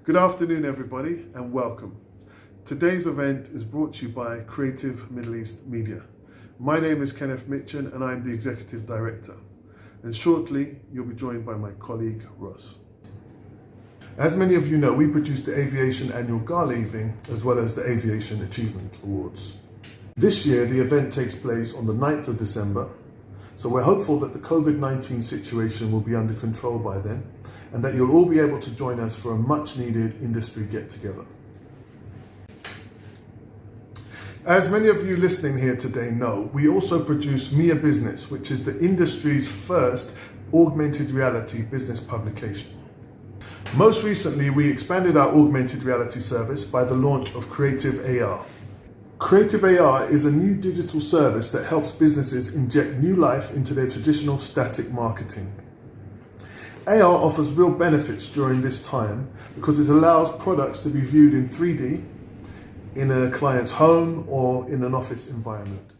Good afternoon, everybody, and welcome. Today's event is brought to you by Creative Middle East Media. My name is Kenneth Mitchen, and I'm the Executive Director. And shortly, you'll be joined by my colleague, Ross. As many of you know, we produce the Aviation Annual Gala Evening, as well as the Aviation Achievement Awards. This year, the event takes place on the 9th of December, so we're hopeful that the COVID-19 situation will be under control by then, and that you'll all be able to join us for a much-needed industry get-together. As many of you listening here today know, we also produce Mia Business, which is the industry's first augmented reality business publication. Most recently, we expanded our augmented reality service by the launch of Creative AR. Creative AR is a new digital service that helps businesses inject new life into their traditional static marketing. AR offers real benefits during this time because it allows products to be viewed in 3D in a client's home or in an office environment.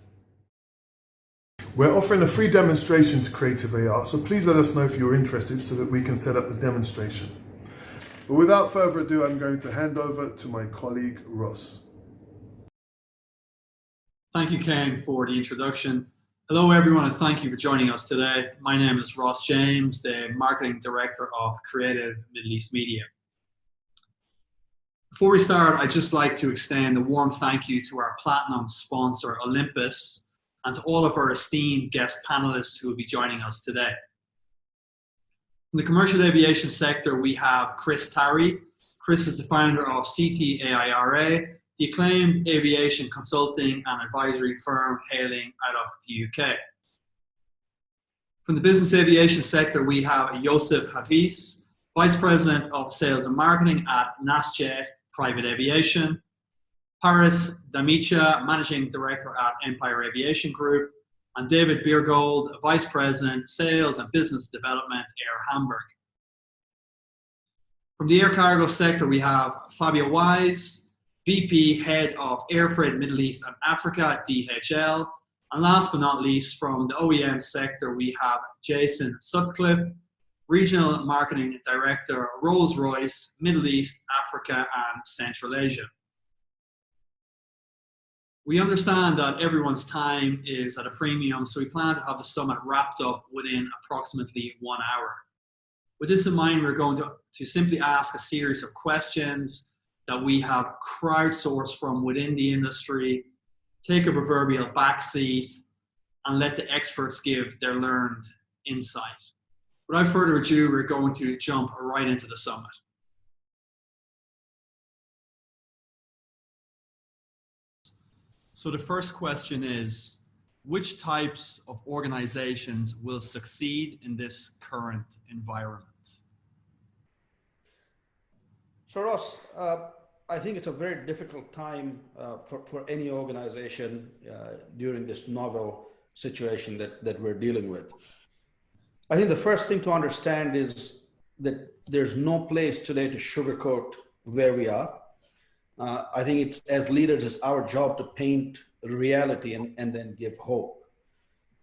We're offering a free demonstration to Creative AR, so please let us know if you're interested so that we can set up the demonstration. But without further ado, I'm going to hand over to my colleague, Ross. Thank you, Ken, for the introduction. Hello, everyone, and thank you for joining us today. My name is Ross James, the Marketing Director of Creative Middle East Media. Before we start, I'd just like to extend a warm thank you to our platinum sponsor, Olympus, and to all of our esteemed guest panelists who will be joining us today. In the commercial aviation sector, we have Chris Tarry. Chris is the founder of CTAIRA, the acclaimed aviation consulting and advisory firm hailing out of the UK. From the business aviation sector, we have Yosef Hafiz, Vice President of Sales and Marketing at NasJet Private Aviation, Paris Damicha, Managing Director at Empire Aviation Group, and David Biergold, Vice President, Sales and Business Development, Air Hamburg. From the air cargo sector, we have Fabio Wise, VP, Head of Air Freight Middle East and Africa at DHL. And last but not least, from the OEM sector, we have Jason Sutcliffe, Regional Marketing Director, Rolls-Royce, Middle East, Africa, and Central Asia. We understand that everyone's time is at a premium, so we plan to have the summit wrapped up within approximately 1 hour. With this in mind, we're going to simply ask a series of questions that we have crowdsourced from within the industry, take a proverbial backseat, and let the experts give their learned insight. Without further ado, we're going to jump right into the summit. So the first question is, which types of organizations will succeed in this current environment? So Ross, I think it's a very difficult time for any organization during this novel situation that we're dealing with. I think the first thing to understand is that there's no place today to sugarcoat where we are. I think it's, as leaders, it's our job to paint reality and then give hope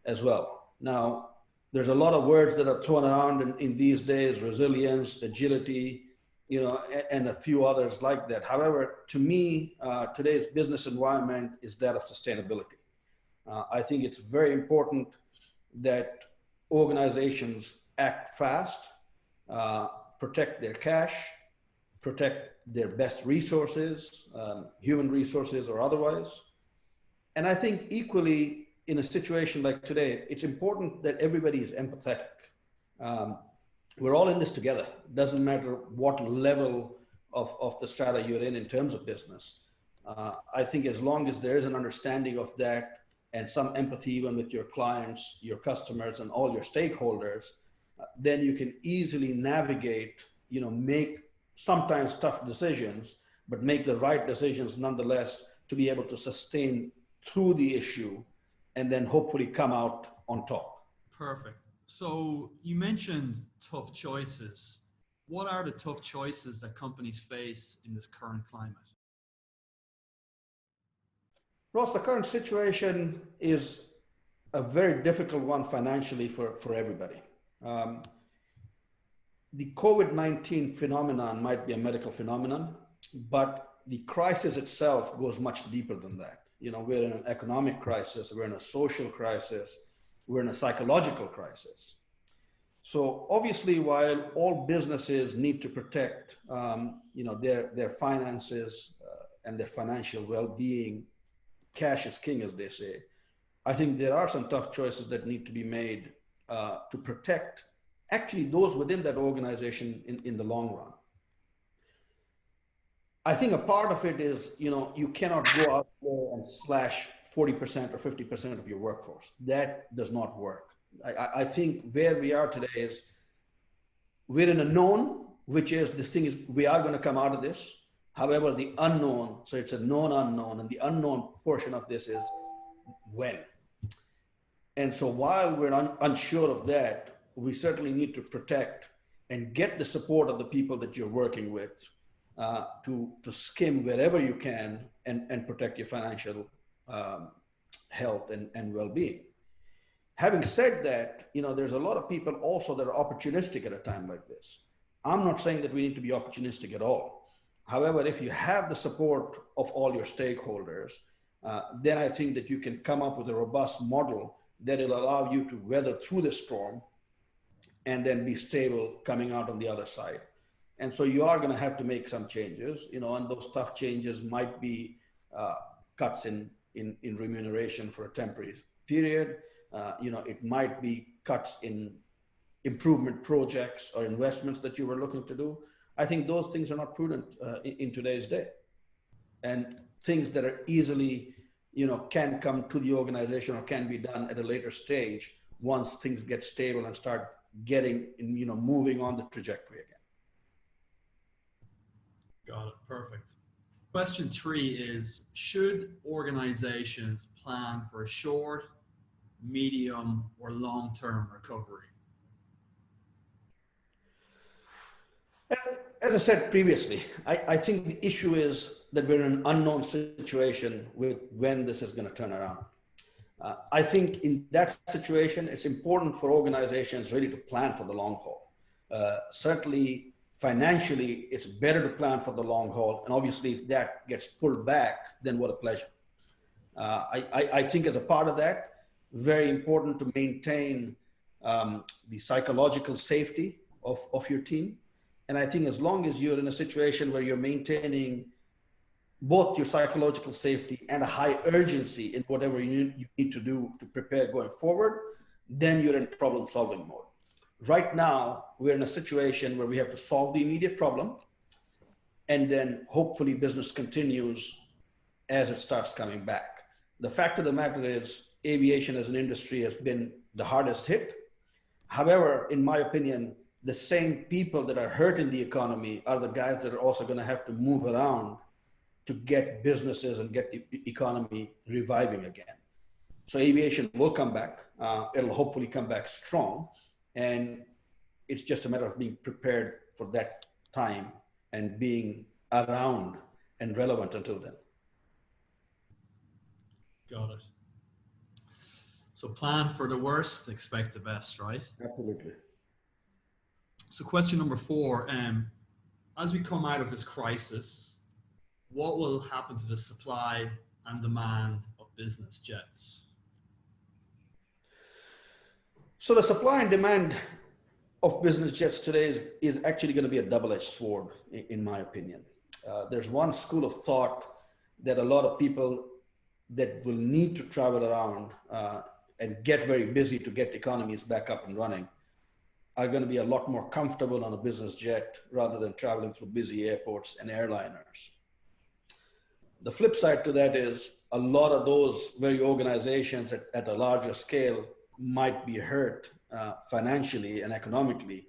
as well. Now, there's a lot of words that are thrown around in these days: resilience, agility, and a few others like that. However, to me, today's business environment is that of sustainability. I think it's very important that organizations act fast, protect their cash, protect their best resources, human resources or otherwise. And I think equally in a situation like today, it's important that everybody is empathetic. We're all in this together. It doesn't matter what level of the strata you're in terms of business. I think as long as there is an understanding of that and some empathy even with your clients, your customers, and all your stakeholders, then you can easily navigate, make sometimes tough decisions, but make the right decisions nonetheless to be able to sustain through the issue and then hopefully come out on top. Perfect. So you mentioned tough choices. What are the tough choices that companies face in this current climate? Ross, the current situation is a very difficult one financially for everybody. the COVID-19 phenomenon might be a medical phenomenon, but the crisis itself goes much deeper than that. You know, we're in an economic crisis, we're in a social crisis, we're in a psychological crisis. So obviously, while all businesses need to protect, you know, their finances and their financial well-being, cash is king, as they say. I think there are some tough choices that need to be made to protect actually those within that organization in the long run. I think a part of it is, you know, you cannot go out there and slash 40% or 50% of your workforce. That does not work. I think where we are today is we're in a known, which is this thing is we are going to come out of this. However, the unknown, so it's a known unknown, and the unknown portion of this is when. And so while we're unsure of that, we certainly need to protect and get the support of the people that you're working with to skim wherever you can and protect your financial health and well-being. Having said that, you know, there's a lot of people also that are opportunistic at a time like this. I'm not saying that we need to be opportunistic at all. However, if you have the support of all your stakeholders, then I think that you can come up with a robust model that will allow you to weather through the storm and then be stable coming out on the other side. And so you are going to have to make some changes, you know, and those tough changes might be cuts in remuneration for a temporary period. You know, it might be cuts in improvement projects or investments that you were looking to do. I think those things are not prudent in today's day. And things that are easily, you know, can come to the organization or can be done at a later stage once things get stable and start getting, you know, moving on the trajectory again. Got it. Perfect. Question 3 is, should organizations plan for a short, medium, or long-term recovery? As I said previously, I think the issue is that we're in an unknown situation with when this is going to turn around. I think in that situation, it's important for organizations really to plan for the long haul. Certainly, financially, it's better to plan for the long haul. And obviously, if that gets pulled back, then what a pleasure. I think as a part of that, very important to maintain the psychological safety of your team. And I think as long as you're in a situation where you're maintaining both your psychological safety and a high urgency in whatever you need to do to prepare going forward, then you're in problem-solving mode. Right now, we're in a situation where we have to solve the immediate problem, and then hopefully business continues as it starts coming back. The fact of the matter is, aviation as an industry has been the hardest hit. However, in my opinion, the same people that are hurting the economy are the guys that are also going to have to move around to get businesses and get the economy reviving again. So aviation will come back. It'll hopefully come back strong. And it's just a matter of being prepared for that time and being around and relevant until then. Got it. So plan for the worst, expect the best, right? Absolutely. So question number 4, as we come out of this crisis, what will happen to the supply and demand of business jets? So the supply and demand of business jets today is actually going to be a double-edged sword, in my opinion. There's one school of thought that a lot of people that will need to travel around and get very busy to get economies back up and running are going to be a lot more comfortable on a business jet rather than traveling through busy airports and airliners. The flip side to that is a lot of those very organizations at a larger scale might be hurt financially and economically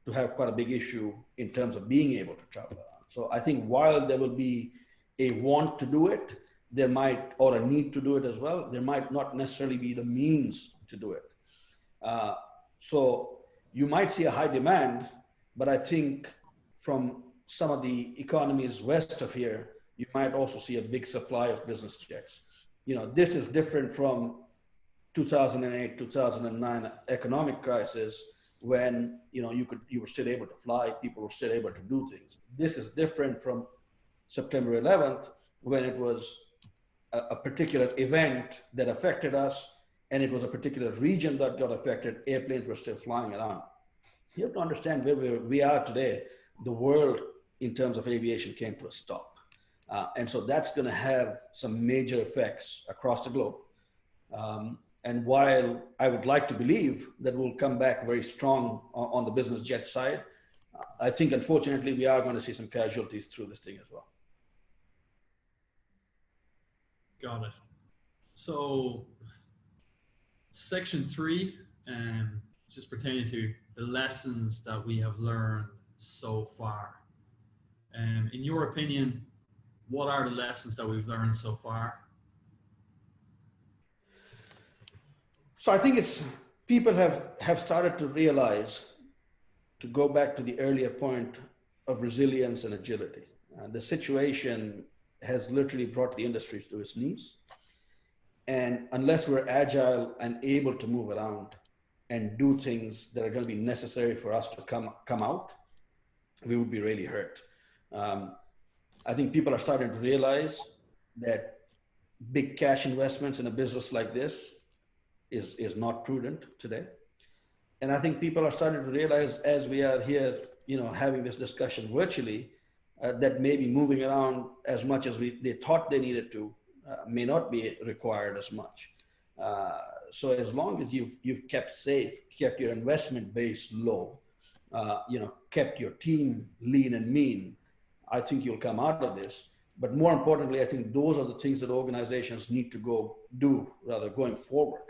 to have quite a big issue in terms of being able to travel around. So I think while there will be a want to do it, there might, or a need to do it as well, there might not necessarily be the means to do it. So you might see a high demand, but I think from some of the economies west of here, you might also see a big supply of business jets. You know, this is different from 2008, 2009 economic crisis, when you were still able to fly, people were still able to do things. This is different from September 11th, when it was a particular event that affected us, and it was a particular region that got affected. Airplanes were still flying around. You have to understand where we are today. The world, in terms of aviation, came to a stop. And so that's going to have some major effects across the globe. And while I would like to believe that we'll come back very strong on the business jet side, I think, unfortunately, we are going to see some casualties through this thing as well. Got it. So section 3, just pertaining to the lessons that we have learned so far. In your opinion, what are the lessons that we've learned so far? So I think people have started to realize, to go back to the earlier point of resilience and agility. The situation has literally brought the industries to its knees. And unless we're agile and able to move around and do things that are going to be necessary for us to come out, we would be really hurt. I think people are starting to realize that big cash investments in a business like this is not prudent today. And I think people are starting to realize, as we are here, having this discussion virtually, that maybe moving around as much as they thought they needed to may not be required as much. So as long as you've kept safe, kept your investment base low, kept your team lean and mean, I think you'll come out of this. But more importantly, I think those are the things that organizations need to go do rather going forward.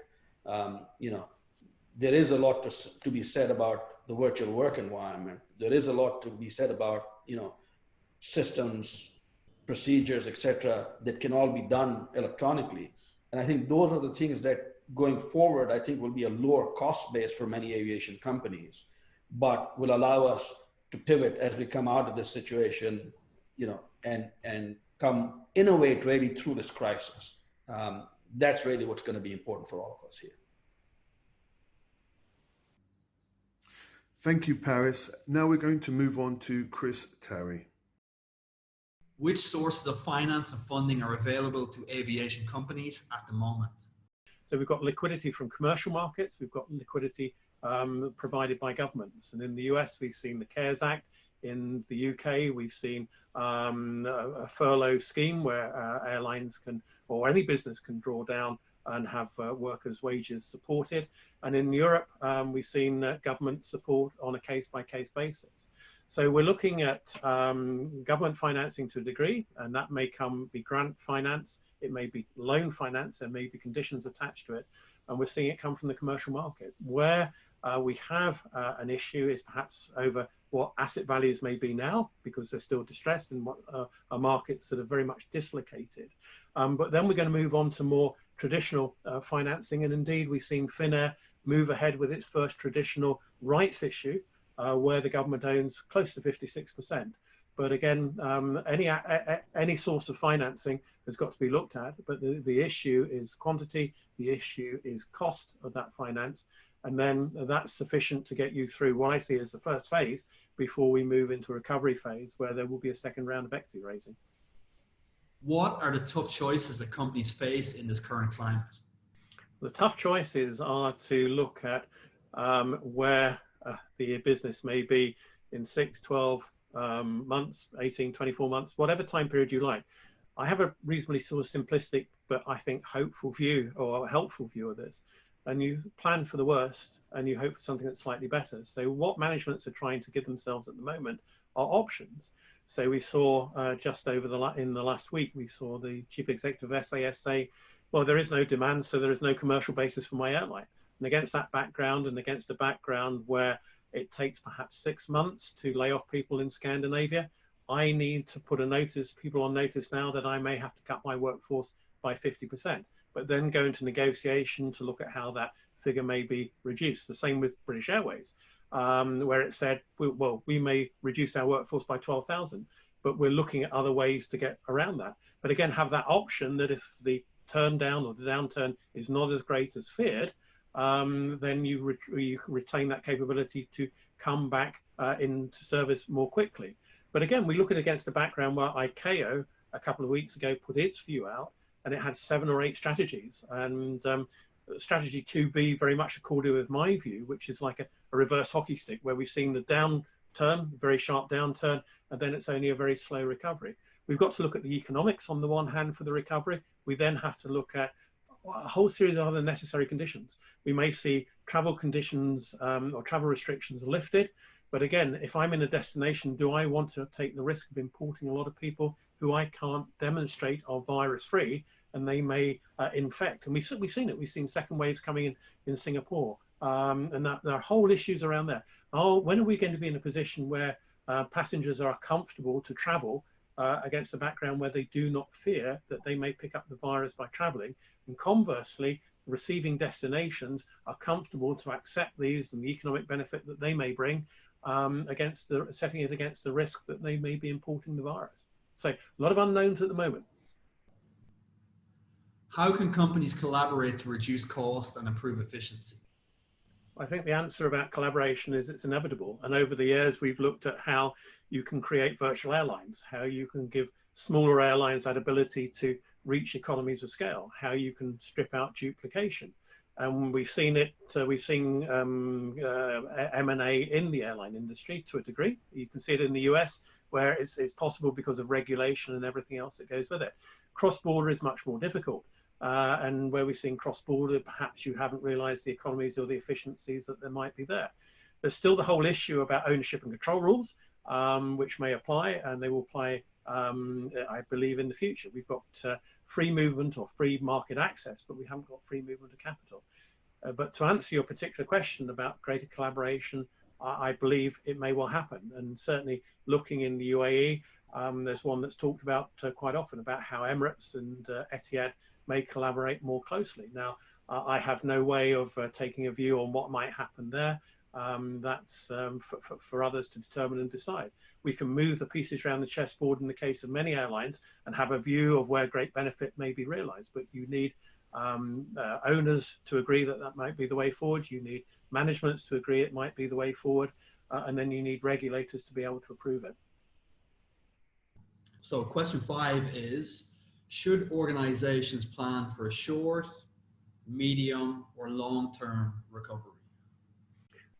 There is a lot to be said about the virtual work environment. There is a lot to be said about, systems, procedures, etc., that can all be done electronically. And I think those are the things that going forward, I think will be a lower cost base for many aviation companies, but will allow us to pivot as we come out of this situation, and come innovate really through this crisis. That's really what's going to be important for all of us here. Thank you, Paris. Now we're going to move on to Chris Terry. Which sources of finance and funding are available to aviation companies at the moment? So we've got liquidity from commercial markets. We've got liquidity provided by governments. And in the US, we've seen the CARES Act. In the UK, we've seen a furlough scheme where airlines can, or any business can, draw down and have workers' wages supported. And in Europe, we've seen government support on a case-by-case basis. So we're looking at government financing to a degree, and that may be grant finance, it may be loan finance, there may be conditions attached to it, and we're seeing it come from the commercial market. Where we have an issue is perhaps over what asset values may be now, because they're still distressed and what are markets that are very much dislocated. But then we're going to move on to more traditional financing, and indeed we've seen Finnair move ahead with its first traditional rights issue, where the government owns close to 56%. But again, any source of financing has got to be looked at. But the issue is quantity, the issue is cost of that finance, and then that's sufficient to get you through what I see as the first phase before we move into a recovery phase, where there will be a second round of equity raising. What are the tough choices that companies face in this current climate? The tough choices are to look at where the business may be in 6, 12 months, 18, 24 months, whatever time period you like. I have a reasonably sort of simplistic, but I think hopeful view, or a helpful view of this. And you plan for the worst and you hope for something that's slightly better. So what managements are trying to give themselves at the moment are options. So we saw just over in the last week, we saw the chief executive of SAS say, well, there is no demand, so there is no commercial basis for my airline. And against that background, and against a background where it takes perhaps 6 months to lay off people in Scandinavia, I need to put people on notice now that I may have to cut my workforce by 50%, but then go into negotiation to look at how that figure may be reduced. The same with British Airways, where it said, well, we may reduce our workforce by 12,000, but we're looking at other ways to get around that. But again, have that option that if the turn down or the downturn is not as great as feared, then you retain that capability to come back into service more quickly. But again, we look at it against the background where ICAO a couple of weeks ago put its view out, and it had 7 or 8 strategies. And strategy 2B very much accorded with my view, which is like a reverse hockey stick, where we've seen the downturn, very sharp downturn, and then it's only a very slow recovery. We've got to look at the economics on the one hand for the recovery. We then have to look at a whole series of other necessary conditions. We may see travel conditions or travel restrictions lifted. But again, if I'm in a destination, do I want to take the risk of importing a lot of people who I can't demonstrate are virus free, and they may infect? And we've seen it. We've seen second waves coming in Singapore, and that there are whole issues around there. Oh, when are we going to be in a position where passengers are comfortable to travel against the background where they do not fear that they may pick up the virus by traveling? And conversely, receiving destinations are comfortable to accept these and the economic benefit that they may bring setting it against the risk that they may be importing the virus. So a lot of unknowns at the moment. How can companies collaborate to reduce cost and improve efficiency? I think the answer about collaboration is it's inevitable. And over the years, we've looked at how you can create virtual airlines, how you can give smaller airlines that ability to reach economies of scale, how you can strip out duplication. And we've seen it, we've seen M&A in the airline industry to a degree. You can see it in the US, where it's possible because of regulation and everything else that goes with it. Cross-border is much more difficult. And where we've seen cross-border, perhaps you haven't realized the economies or the efficiencies that there might be there. There's still the whole issue about ownership and control rules, which may apply, and they will apply, I believe, in the future. We've got free movement or free market access, but we haven't got free movement of capital. But to answer your particular question about greater collaboration, I believe it may well happen. And certainly looking in the UAE, there's one that's talked about quite often about how Emirates and Etihad may collaborate more closely. Now, I have no way of taking a view on what might happen there. That's for others to determine and decide. We can move the pieces around the chessboard in the case of many airlines and have a view of where great benefit may be realized, but you need owners to agree that that might be the way forward. You need managements to agree it might be the way forward, and then you need regulators to be able to approve it. So question 5 is, should organizations plan for a short, medium, or long-term recovery?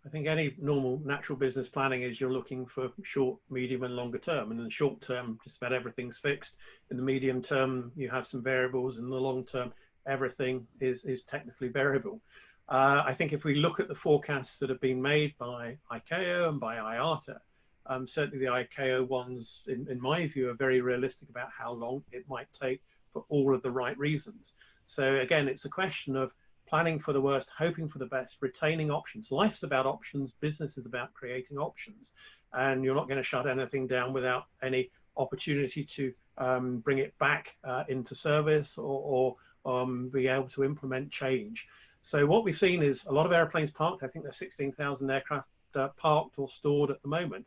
I think any normal natural business planning is you're looking for short, medium, and longer term. And in the short term, just about everything's fixed. In the medium term, you have some variables. In the long term, everything is technically variable. I think if we look at the forecasts that have been made by ICAO and by IATA, certainly the ICAO ones, in my view, are very realistic about how long it might take for all of the right reasons. So again, it's a question of planning for the worst, hoping for the best, retaining options. Life's about options, business is about creating options. And you're not going to shut anything down without any opportunity to bring it back into service or be able to implement change. So what we've seen is a lot of airplanes parked. I think there's 16,000 aircraft parked or stored at the moment.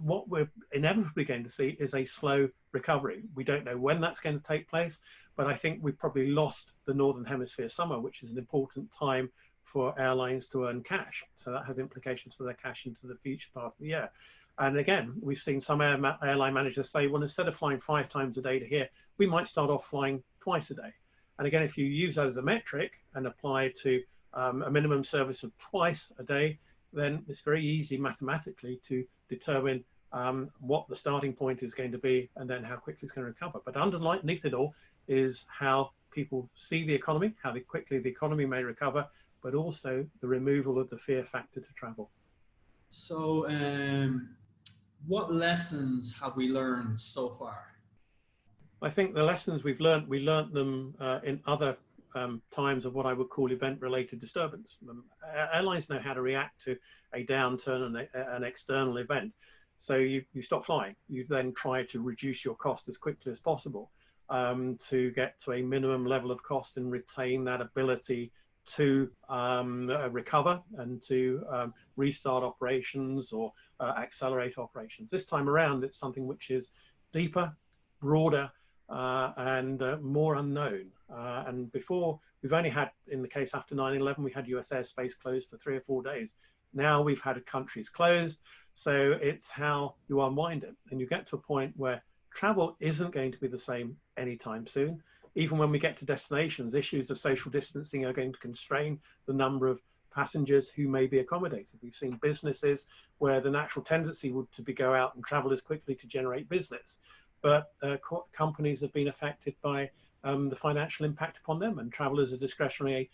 What we're inevitably going to see is a slow recovery. We don't know when that's going to take place, but I think we've probably lost the Northern Hemisphere summer, which is an important time for airlines to earn cash. So that has implications for their cash into the future part of the year. And again, we've seen some airline managers say, well, instead of flying 5 times a day to here, we might start off flying twice a day. And again, if you use that as a metric and apply to a minimum service of twice a day, then it's very easy mathematically to determine what the starting point is going to be and then how quickly it's going to recover. But underneath it all is how people see the economy, how quickly the economy may recover, but also the removal of the fear factor to travel. So what lessons have we learned so far? I think the lessons we've learned, we learned them in other times of what I would call event-related disturbance. Airlines know how to react to a downturn and an external event. So you stop flying. You then try to reduce your cost as quickly as possible to get to a minimum level of cost and retain that ability to recover and to restart operations or accelerate operations. This time around, it's something which is deeper, broader, and more unknown. And before, we've only had, in the case after 9/11, we had US airspace closed for 3 or 4 days. Now we've had countries closed. So it's how you unwind it. And you get to a point where travel isn't going to be the same anytime soon. Even when we get to destinations, issues of social distancing are going to constrain the number of passengers who may be accommodated. We've seen businesses where the natural tendency would to be go out and travel as quickly to generate business. But companies have been affected by the financial impact upon them, and travel is a discretionary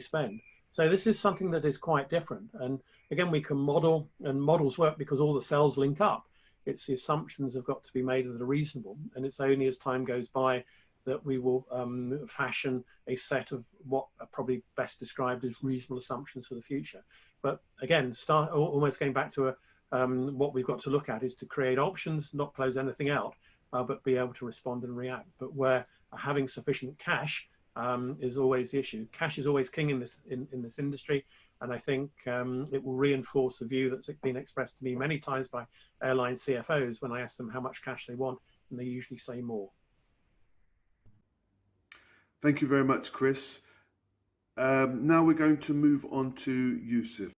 spend. So this is something that is quite different. And again, we can model, and models work because all the cells link up. It's the assumptions have got to be made that are reasonable. And it's only as time goes by that we will fashion a set of what are probably best described as reasonable assumptions for the future. But again, almost going back to what we've got to look at is to create options, not close anything out, but be able to respond and react. But where having sufficient cash is always the issue. Cash is always king in this industry, and I think it will reinforce the view that's been expressed to me many times by airline CFOs when I ask them how much cash they want, and they usually say more. Thank you very much, Chris. Now we're going to move on to Yusuf.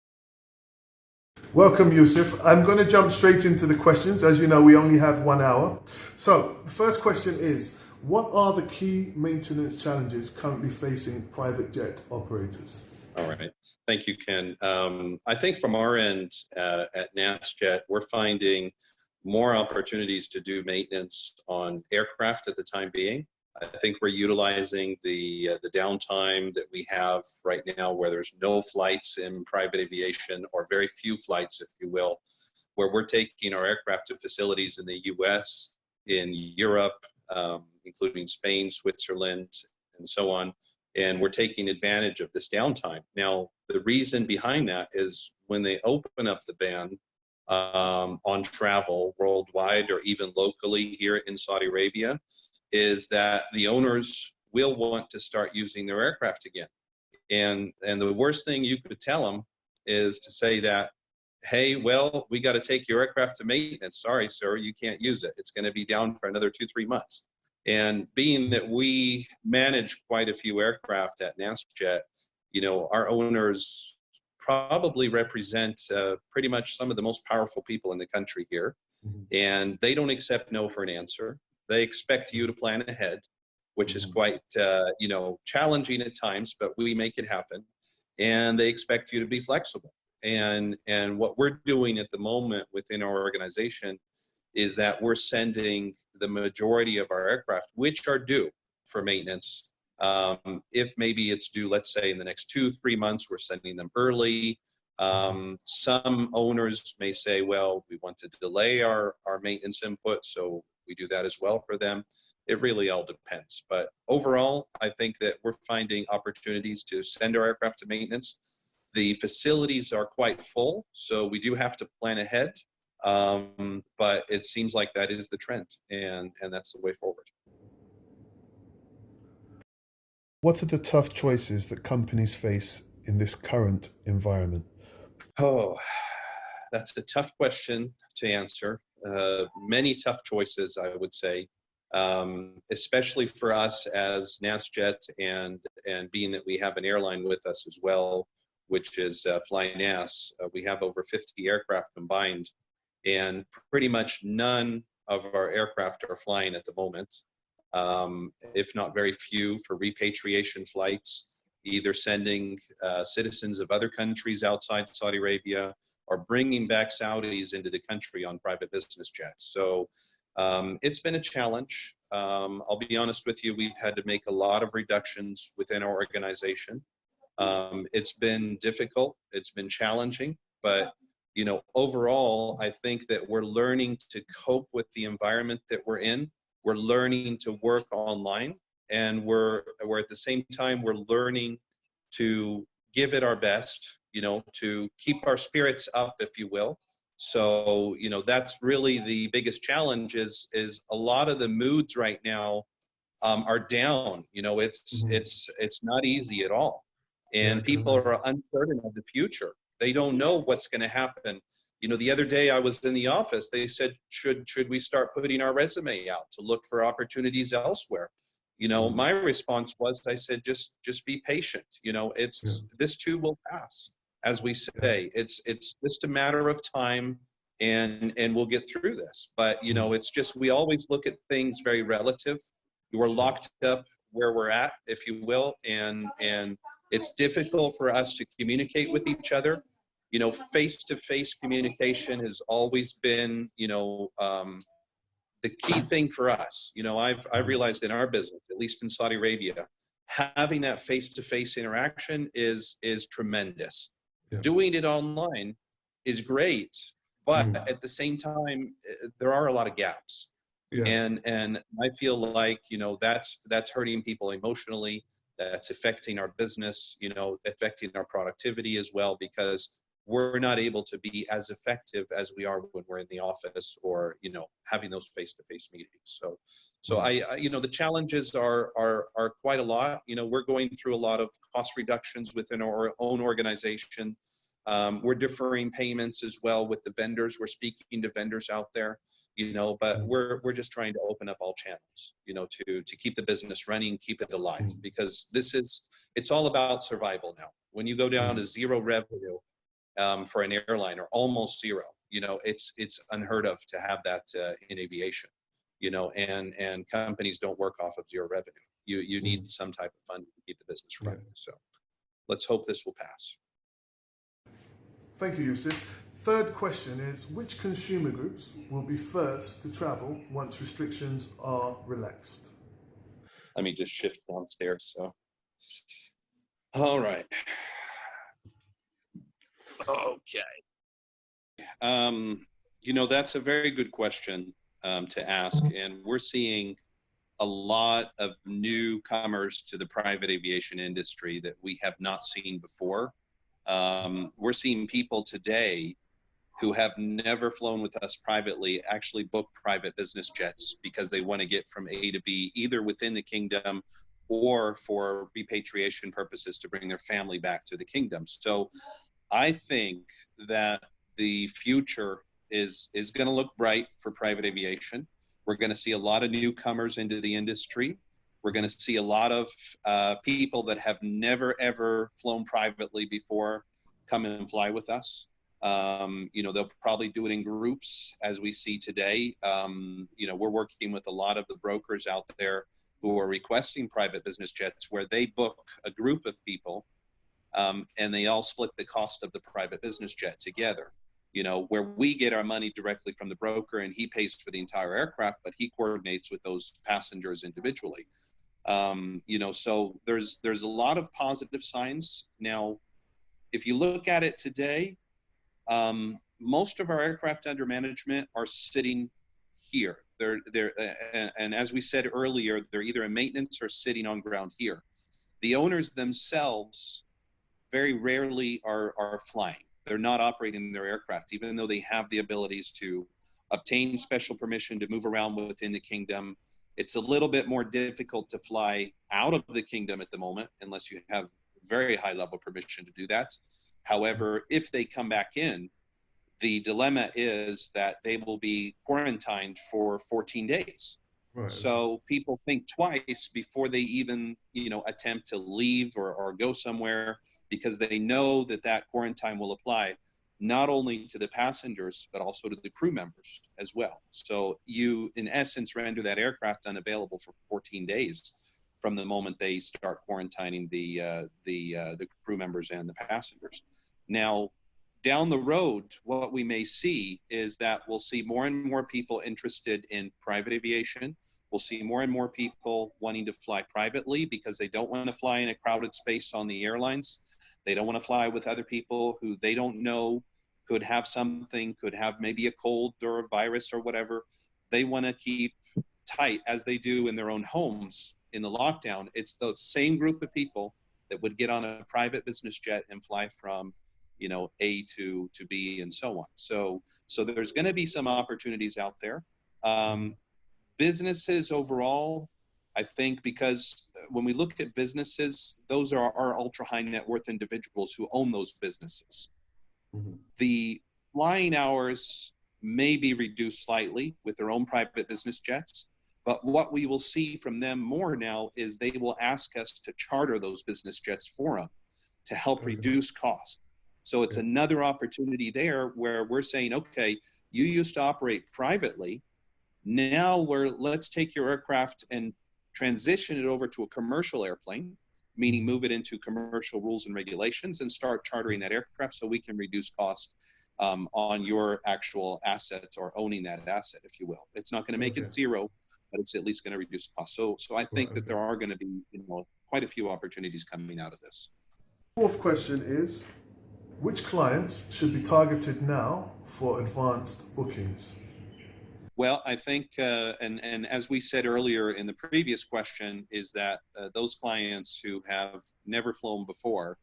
Welcome, Yusuf. I'm going to jump straight into the questions. As you know, we only have 1 hour. So the first question is, what are the key maintenance challenges currently facing private jet operators? All right. Thank you, Ken. I think from our end at NasJet, we're finding more opportunities to do maintenance on aircraft at the time being. I think we're utilizing the downtime that we have right now, where there's no flights in private aviation, or very few flights, if you will, where we're taking our aircraft to facilities in the US, in Europe, including Spain, Switzerland, and so on. And we're taking advantage of this downtime. Now, the reason behind that is when they open up the ban on travel worldwide, or even locally here in Saudi Arabia, is that the owners will want to start using their aircraft again. And the worst thing you could tell them is to say that, hey, well, we got to take your aircraft to maintenance. Sorry, sir, you can't use it. It's going to be down for another 2-3 months. And being that we manage quite a few aircraft at NasJet, you know, our owners probably represent pretty much some of the most powerful people in the country here. Mm-hmm. And they don't accept no for an answer. They expect you to plan ahead, which is quite, you know, challenging at times, but we make it happen. And they expect you to be flexible. And what we're doing at the moment within our organization is that we're sending the majority of our aircraft, which are due for maintenance. If maybe it's due, let's say in the next 2-3 months, we're sending them early. Some owners may say, well, we want to delay our maintenance input, so we do that as well for them. It really all depends. But overall, I think that we're finding opportunities to send our aircraft to maintenance. The facilities are quite full, so we do have to plan ahead. But it seems like that is the trend, and that's the way forward. What are the tough choices that companies face in this current environment? Oh, that's a tough question to answer. Many tough choices, I would say, especially for us as NasJet, and being that we have an airline with us as well, which is FlyNAS. We have over 50 aircraft combined, and pretty much none of our aircraft are flying at the moment, if not very few for repatriation flights, either sending citizens of other countries outside Saudi Arabia or bringing back Saudis into the country on private business jets. So it's been a challenge. I'll be honest with you, we've had to make a lot of reductions within our organization. It's been difficult, it's been challenging, but you know, overall, I think that we're learning to cope with the environment that we're in. We're learning to work online, and we're at the same time, we're learning to give it our best, you know, to keep our spirits up, if you will. So, you know, that's really the biggest challenge is a lot of the moods right now are down. You know, it's not easy at all. And people are uncertain of the future. They don't know what's going to happen, You know, the other day I was in the office, they said, should we start putting our resume out to look for opportunities elsewhere? You know, my response was, I said, just be patient. You know, this too will pass, as we say. It's just a matter of time, and we'll get through this. But, you know, it's just, we always look at things very relative. We're locked up where we're at, if you will, and it's difficult for us to communicate with each other. You know, face-to-face communication has always been, you know, the key thing for us. You know, I've realized in our business, at least in Saudi Arabia, having that face-to-face interaction is tremendous. Yeah. Doing it online is great, but at the same time, there are a lot of gaps. Yeah. And I feel like, you know, that's hurting people emotionally. That's affecting our business, you know, affecting our productivity as well, because we're not able to be as effective as we are when we're in the office, or, you know, having those face-to-face meetings. So I you know, the challenges are quite a lot. You know, we're going through a lot of cost reductions within our own organization. We're deferring payments as well with the vendors. We're speaking to vendors out there, you know, but we're just trying to open up all channels, you know, to keep the business running, keep it alive, because it's all about survival now. When you go down to zero revenue, for an airline, or almost zero, you know, it's unheard of to have that in aviation, you know, and companies don't work off of zero revenue. You need some type of funding to keep the business running. So let's hope this will pass. Thank you, Yusuf. Third question is, which consumer groups will be first to travel once restrictions are relaxed? Let me just shift downstairs. So, all right. Okay. You know, that's a very good question to ask, and we're seeing a lot of newcomers to the private aviation industry that we have not seen before. We're seeing people today who have never flown with us privately actually book private business jets because they want to get from A to B, either within the kingdom or for repatriation purposes to bring their family back to the kingdom. So I think that the future is going to look bright for private aviation. We're going to see a lot of newcomers into the industry. We're going to see a lot of people that have never, ever flown privately before come and fly with us. You know, they'll probably do it in groups, as we see today. You know, we're working with a lot of the brokers out there who are requesting private business jets, where they book a group of people, and they all split the cost of the private business jet together. You know, where we get our money directly from the broker, and he pays for the entire aircraft, but he coordinates with those passengers individually. You know, so there's a lot of positive signs. Now, if you look at it today, most of our aircraft under management are sitting here. And as we said earlier, they're either in maintenance or sitting on ground here. The owners themselves very rarely are flying. They're not operating their aircraft, even though they have the abilities to obtain special permission to move around within the kingdom. It's a little bit more difficult to fly out of the kingdom at the moment, unless you have very high level permission to do that. However, if they come back in, the dilemma is that they will be quarantined for 14 days. Right. So people think twice before they even, you know, attempt to leave or go somewhere, because they know that that quarantine will apply not only to the passengers, but also to the crew members as well. So you, in essence, render that aircraft unavailable for 14 days from the moment they start quarantining the crew members and the passengers. Now, down the road, what we may see is that we'll see more and more people interested in private aviation. We'll see more and more people wanting to fly privately because they don't want to fly in a crowded space on the airlines. They don't want to fly with other people who they don't know could have something, could have maybe a cold or a virus or whatever. They want to keep tight, as they do in their own homes in the lockdown. It's the same group of people that would get on a private business jet and fly from, you know, A to B and so on. So there's going to be some opportunities out there. Businesses overall, I think, because when we look at businesses, those are our ultra high net worth individuals who own those businesses. Mm-hmm. The flying hours may be reduced slightly with their own private business jets. But what we will see from them more now is they will ask us to charter those business jets for them to help reduce costs. So it's another opportunity there where we're saying, okay, you used to operate privately. Now let's take your aircraft and transition it over to a commercial airplane, meaning move it into commercial rules and regulations and start chartering that aircraft so we can reduce cost on your actual asset or owning that asset, if you will. It's not going to make it zero, but it's at least going to reduce cost. So I think that there are going to be quite a few opportunities coming out of this. Fourth question is, which clients should be targeted now for advanced bookings? Well, I think, and as we said earlier in the previous question, is that those clients who have never flown before,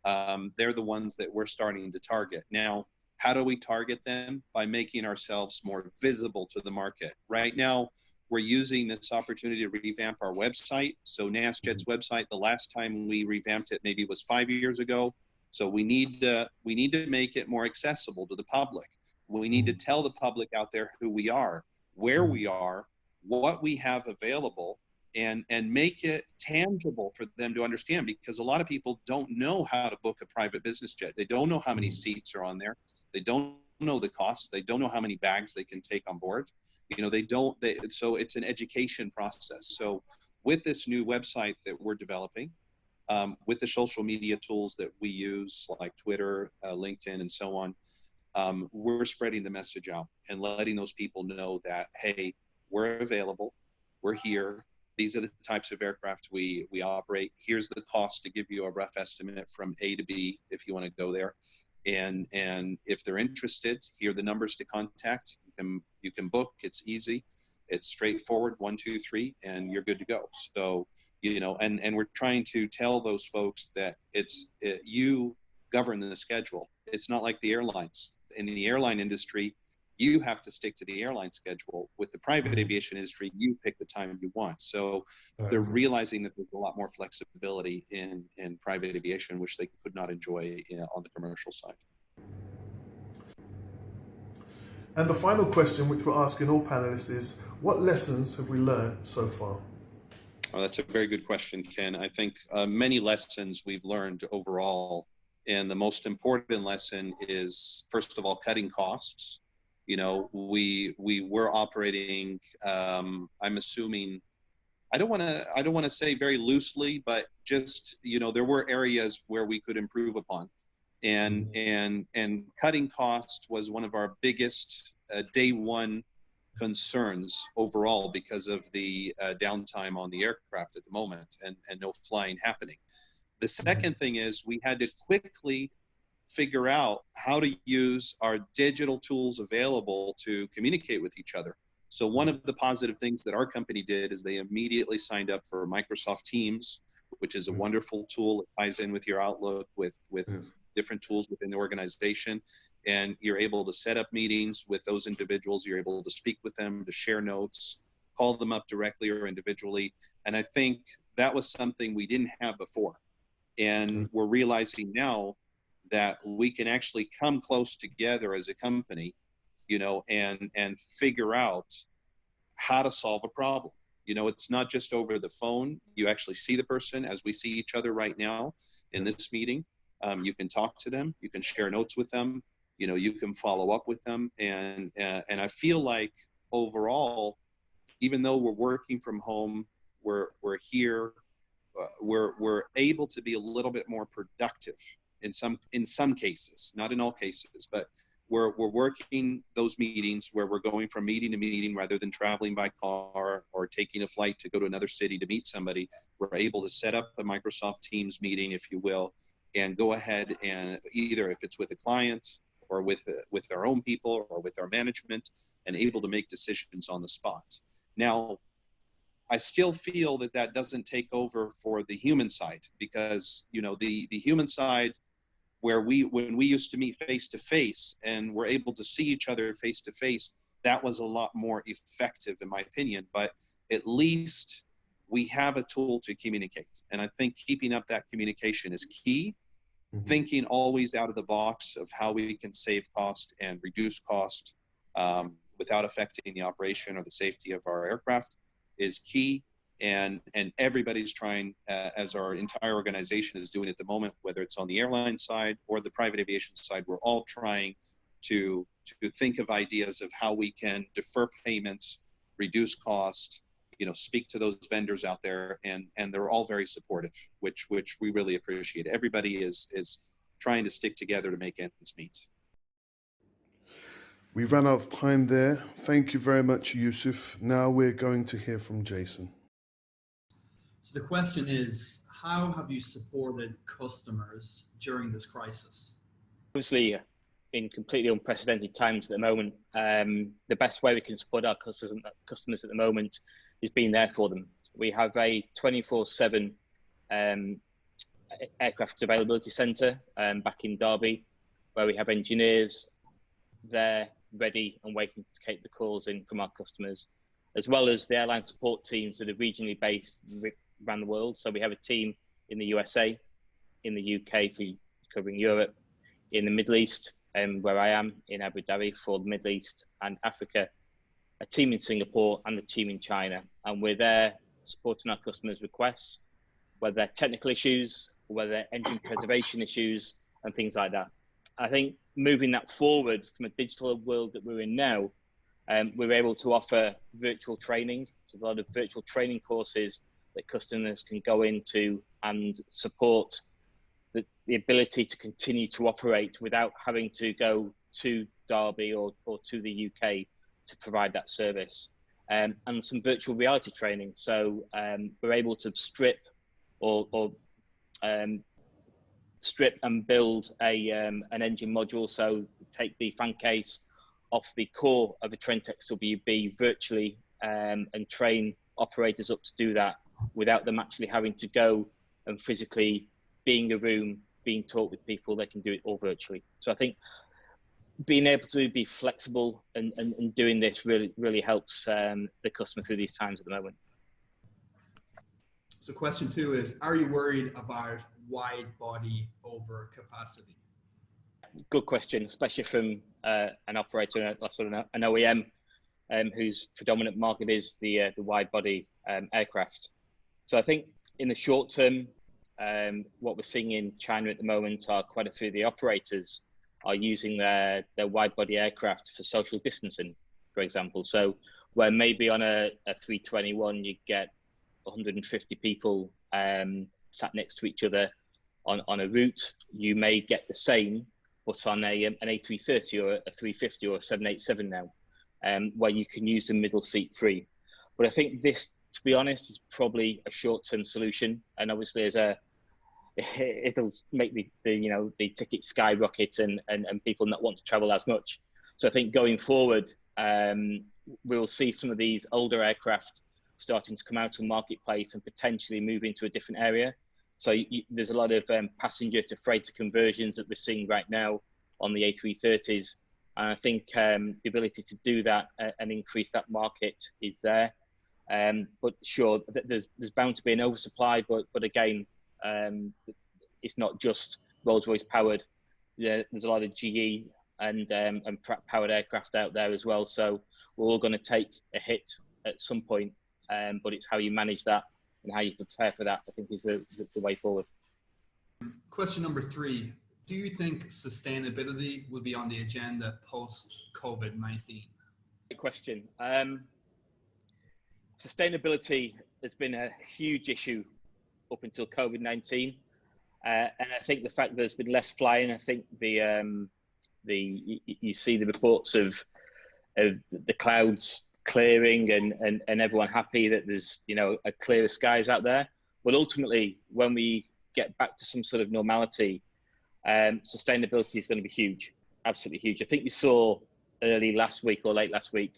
they're the ones that we're starting to target. Now, how do we target them? By making ourselves more visible to the market. Right now, we're using this opportunity to revamp our website. So NASJet's website, the last time we revamped it maybe was 5 years ago. So we need to make it more accessible to the public. We need to tell the public out there who we are, where we are, what we have available, and make it tangible for them to understand, because a lot of people don't know how to book a private business jet. They don't know how many seats are on there. They don't know the costs. They don't know how many bags they can take on board. So it's an education process. So with this new website that we're developing, with the social media tools that we use like Twitter, LinkedIn, and so on, we're spreading the message out and letting those people know that, hey, we're available, we're here, these are the types of aircraft we operate, here's the cost to give you a rough estimate from A to B if you want to go there, and if they're interested, here are the numbers to contact. You can book. It's easy, it's straightforward, 1, 2, 3, and you're good to go. So and we're trying to tell those folks that you govern the schedule. It's not like the airlines. In the airline industry, you have to stick to the airline schedule. With the private aviation industry, you pick the time you want. So they're realizing that there's a lot more flexibility in private aviation, which they could not enjoy on the commercial side. And the final question, which we're asking all panelists, is what lessons have we learned so far? Oh, that's a very good question, Ken. I think many lessons we've learned overall. And the most important lesson is, first of all, cutting costs. We were operating, I'm assuming, I don't want to say very loosely, but just, there were areas where we could improve upon. And cutting cost was one of our biggest day one concerns overall because of the downtime on the aircraft at the moment and no flying happening. The second thing is we had to quickly figure out how to use our digital tools available to communicate with each other. So one of the positive things that our company did is they immediately signed up for Microsoft Teams, which is a wonderful tool. It ties in with your Outlook, with different tools within the organization. And you're able to set up meetings with those individuals. You're able to speak with them, to share notes, call them up directly or individually. And I think that was something we didn't have before. And we're realizing now that we can actually come close together as a company, and figure out how to solve a problem. It's not just over the phone. You actually see the person as we see each other right now in this meeting. You can talk to them. You can share notes with them. You can follow up with them. And I feel like overall, even though we're working from home, we're here. We're able to be a little bit more productive in some cases, not in all cases, but we're working those meetings where we're going from meeting to meeting rather than traveling by car or taking a flight to go to another city to meet somebody. We're able to set up a Microsoft Teams meeting, if you will, and go ahead and either if it's with a client or with our own people or with our management, and able to make decisions on the spot. Now, I still feel that doesn't take over for the human side, because the human side, when we used to meet face to face and we're able to see each other face to face, that was a lot more effective in my opinion. But at least we have a tool to communicate, and I think keeping up that communication is key. thinking always out of the box of how we can save cost and reduce cost without affecting the operation or the safety of our aircraft is key. And everybody's trying, as our entire organization is doing at the moment, whether it's on the airline side or the private aviation side, we're all trying to think of ideas of how we can defer payments, reduce cost, speak to those vendors out there, and they're all very supportive, which we really appreciate. Everybody is trying to stick together to make ends meet. We ran out of time there. Thank you very much, Yusuf. Now we're going to hear from Jason. So the question is, how have you supported customers during this crisis? Obviously, in completely unprecedented times at the moment, the best way we can support our customers at the moment is being there for them. We have a 24/7 aircraft availability centre back in Derby, where we have engineers there ready and waiting to take the calls in from our customers, as well as the airline support teams that are regionally based around the world. So we have a team in the USA, in the UK for covering Europe, in the Middle East, where I am in Abu Dhabi for the Middle East and Africa, a team in Singapore and a team in China. And we're there supporting our customers' requests, whether they're technical issues, whether they're engine preservation issues and things like that. I think moving that forward from a digital world that we're in now, we're able to offer virtual training. So a lot of virtual training courses that customers can go into and support the ability to continue to operate without having to go to Derby or to the UK to provide that service. And some virtual reality training. So we're able to strip strip and build an engine module. So take the fan case off the core of a Trent XWB virtually and train operators up to do that without them actually having to go and physically being in a room, being taught with people. They can do it all virtually. So I think being able to be flexible and doing this really helps the customer through these times at the moment. So question 2 is, are you worried about wide body overcapacity? Good question, especially from an operator, an OEM, whose predominant market is the wide body aircraft. So I think in the short term, what we're seeing in China at the moment are quite a few of the operators are using their wide body aircraft for social distancing, for example. So where maybe on a 321 you get 150 people sat next to each other on a route, you may get the same, but on an A330 or a 350 or a 787 now, where you can use the middle seat free. But I think this, to be honest, is probably a short-term solution, and obviously it'll make the ticket skyrocket and people not want to travel as much. So I think going forward, we'll see some of these older aircraft starting to come out of the marketplace and potentially move into a different area. So there's a lot of passenger to freighter conversions that we're seeing right now on the A330s. And I think the ability to do that and increase that market is there. But sure, there's bound to be an oversupply, but again, it's not just Rolls-Royce powered. There's a lot of GE and Pratt powered aircraft out there as well. So we're all going to take a hit at some point, but it's how you manage that and how you prepare for that, I think, is the way forward. Question number 3. Do you think sustainability will be on the agenda post-COVID-19? Good question. Sustainability has been a huge issue up until COVID-19. And I think the fact that there's been less flying, I think you see the reports of the clouds clearing and everyone happy that there's a clearer skies out there. But ultimately, when we get back to some sort of normality, sustainability is going to be huge, absolutely huge. I think we saw early last week or late last week,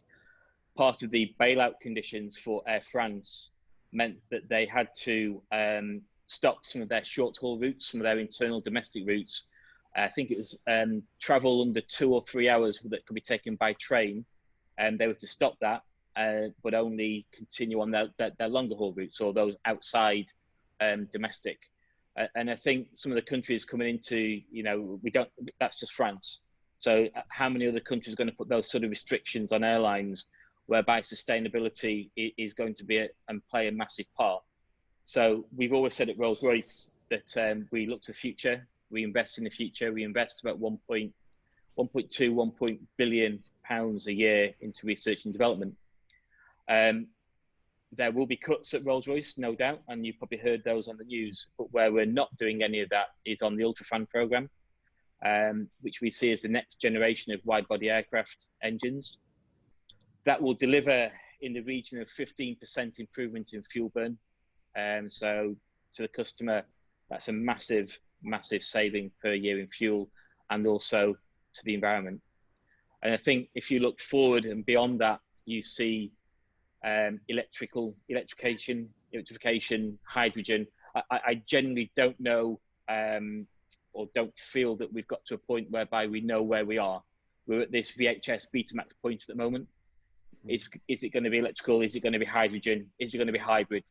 part of the bailout conditions for Air France meant that they had to stop some of their short-haul routes, some of their internal domestic routes. I think it was travel under 2 or 3 hours that could be taken by train, and they were to stop that, but only continue on their longer haul routes or those outside domestic. And I think some of the countries coming into, that's just France. So how many other countries are going to put those sort of restrictions on airlines whereby sustainability is going to be and play a massive part? So we've always said at Rolls-Royce that we look to the future, we invest in the future, we invest about 1.2 billion pounds a year into research and development. There will be cuts at Rolls-Royce, no doubt, and you've probably heard those on the news. But where we're not doing any of that is on the UltraFan program, which we see as the next generation of wide-body aircraft engines. That will deliver in the region of 15% improvement in fuel burn. So to the customer, that's a massive, massive saving per year in fuel, and also to the environment. And I think if you look forward and beyond that, you see electrification, hydrogen. I genuinely don't know or don't feel that we've got to a point whereby we know where we are. We're at this VHS Betamax point at the moment. Is it going to be electrical? Is it going to be hydrogen? Is it going to be hybrid?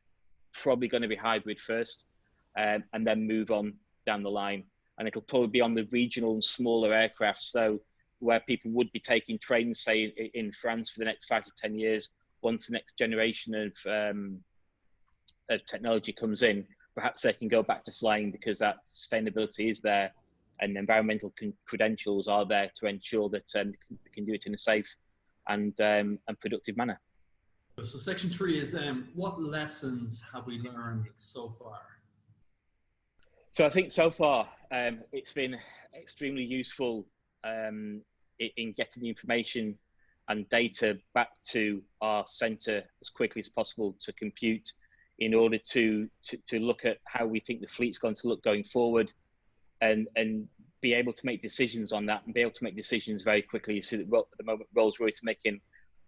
Probably going to be hybrid first, and then move on down the line. And it'll probably be on the regional and smaller aircraft. So where people would be taking trains, say in France, for the next 5 to 10 years, once the next generation of technology comes in, perhaps they can go back to flying because that sustainability is there and environmental credentials are there to ensure that we can do it in a safe and productive manner. So section 3 is what lessons have we learned so far? So I think so far it's been extremely useful in getting the information and data back to our centre as quickly as possible to compute in order to look at how we think the fleet's going to look going forward and be able to make decisions on that and be able to make decisions very quickly. You see that at the moment Rolls-Royce is making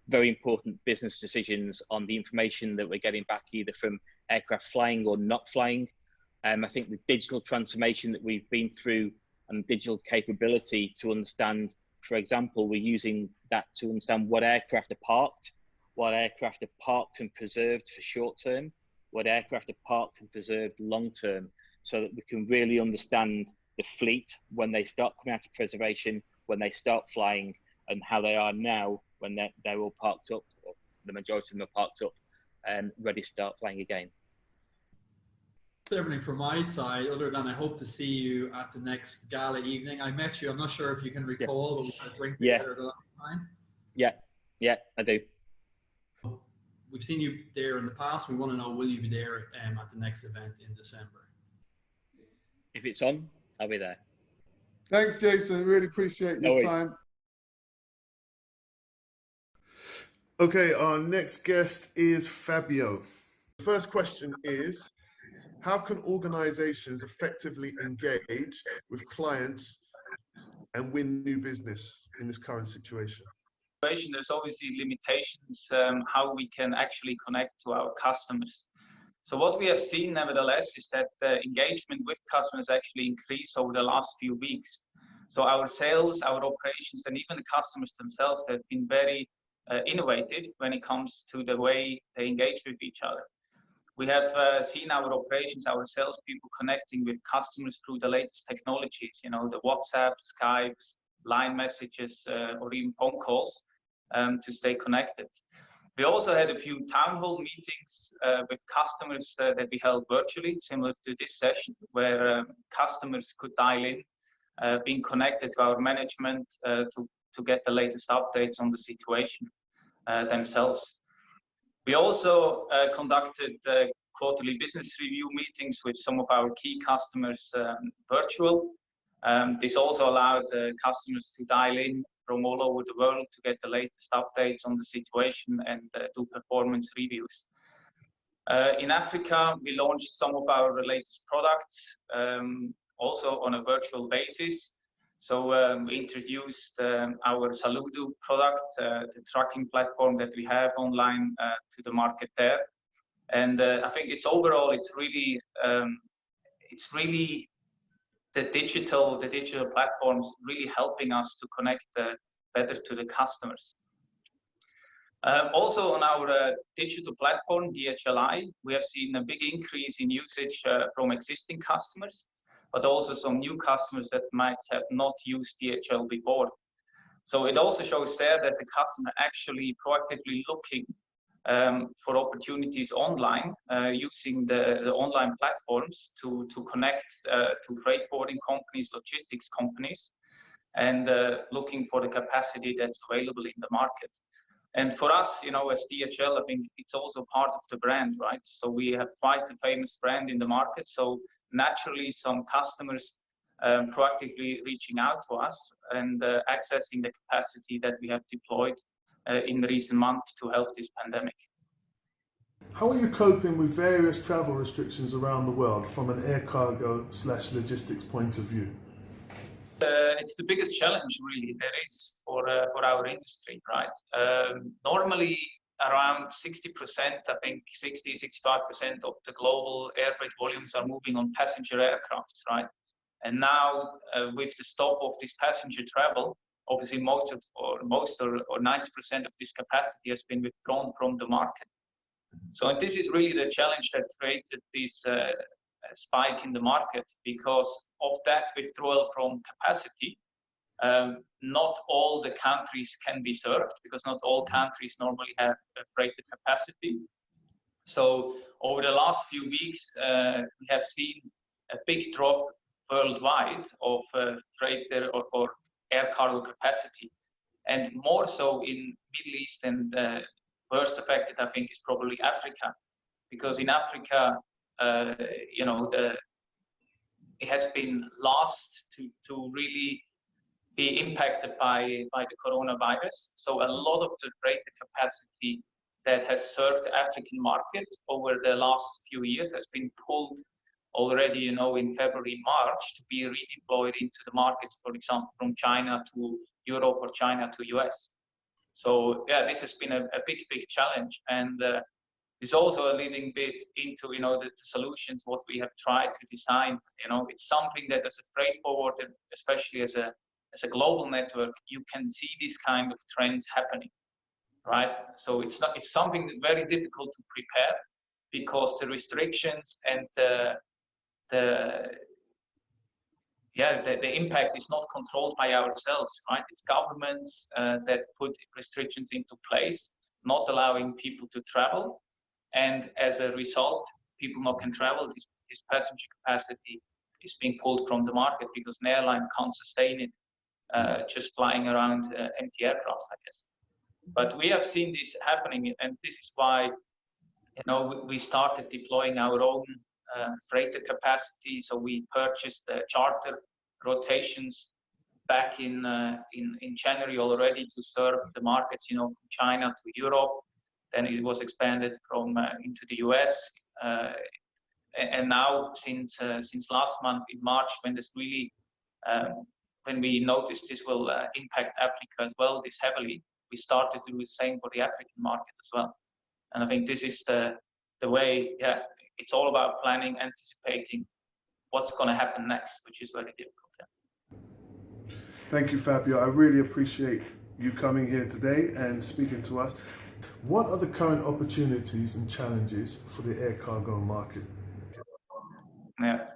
very important business decisions on the information that we're getting back either from aircraft flying or not flying. I think the digital transformation that we've been through and digital capability to understand, for example, we're using that to understand what aircraft are parked and preserved for short term, what aircraft are parked and preserved long term, so that we can really understand the fleet when they start coming out of preservation, when they start flying, and how they are now when they're all parked up, or the majority of them are parked up and ready to start flying again. Everything from my side, other than I hope to see you at the next gala evening. I met you, I'm not sure if you can recall, but we had a drink together the last time. Yeah, I do. We've seen you there in the past. We want to know, will you be there at the next event in December? If it's on, I'll be there. Thanks, Jason. Really appreciate your time. Okay, our next guest is Fabio. The first question is, how can organizations effectively engage with clients and win new business in this current situation? There's obviously limitations how we can actually connect to our customers. So what we have seen nevertheless is that the engagement with customers actually increased over the last few weeks. So our sales, our operations, and even the customers themselves have been very innovative when it comes to the way they engage with each other. We have seen our operations, our salespeople connecting with customers through the latest technologies, the WhatsApp, Skype, line messages, or even phone calls to stay connected. We also had a few town hall meetings with customers that we held virtually, similar to this session, where customers could dial in, being connected to our management to get the latest updates on the situation themselves. We also conducted quarterly business review meetings with some of our key customers virtual. This also allowed customers to dial in from all over the world to get the latest updates on the situation and do performance reviews. In Africa, we launched some of our latest products, also on a virtual basis. So we introduced our Saludo product, the tracking platform that we have online to the market there. And I think it's overall, it's really the digital platforms really helping us to connect better to the customers. Also on our digital platform, DHLi, we have seen a big increase in usage from existing customers, but also some new customers that might have not used DHL before. So it also shows there that the customer actually proactively looking for opportunities online, using the online platforms to connect to freight forwarding companies, logistics companies, and looking for the capacity that's available in the market. And for us, you know, as DHL, I think it's also part of the brand, right? So we have quite a famous brand in the market. So naturally, some customers proactively reaching out to us and accessing the capacity that we have deployed in recent months to help this pandemic. How are you coping with various travel restrictions around the world from an air cargo / logistics point of view? It's the biggest challenge really there is for our industry, right? Normally around 60%, I think 60-65% of the global air freight volumes are moving on passenger aircrafts, right? And now with the stop of this passenger travel, obviously most or 90% of this capacity has been withdrawn from the market. So this is really the challenge that created this spike in the market, because of that withdrawal from capacity. Not all the countries can be served, because not all countries normally have freighter capacity. So over the last few weeks, we have seen a big drop worldwide of freighter or air cargo capacity, and more so in Middle East, and worst affected, I think, is probably Africa, because in Africa, you know, it has been last to really be impacted by the coronavirus. So a lot of the freighter capacity that has served the African market over the last few years has been pulled already, you know, in February, March, to be redeployed into the markets, for example, from China to Europe or China to US. So yeah, this has been a big challenge, and it's also a leading bit into, you know, the solutions what we have tried to design. You know, it's something that as a freight forwarder, especially as a global network, you can see these kind of trends happening, right? So it's something very difficult to prepare, because the restrictions and the impact is not controlled by ourselves, right? It's governments that put restrictions into place, not allowing people to travel. And as a result, people not can travel. This passenger capacity is being pulled from the market, because an airline can't sustain it just flying around empty aircraft, I guess. But we have seen this happening, and this is why, you know, we started deploying our own freighter capacity. So we purchased charter rotations back in January already to serve the markets, you know, from China to Europe. Then it was expanded from into the US, and now since last month in March, when this really when we noticed this will impact Africa as well, this heavily, we started to do the same for the African market as well. And I think this is the way. Yeah, it's all about planning, anticipating what's going to happen next, which is very difficult. Yeah. Thank you, Fabio. I really appreciate you coming here today and speaking to us. What are the current opportunities and challenges for the air cargo market? Yeah.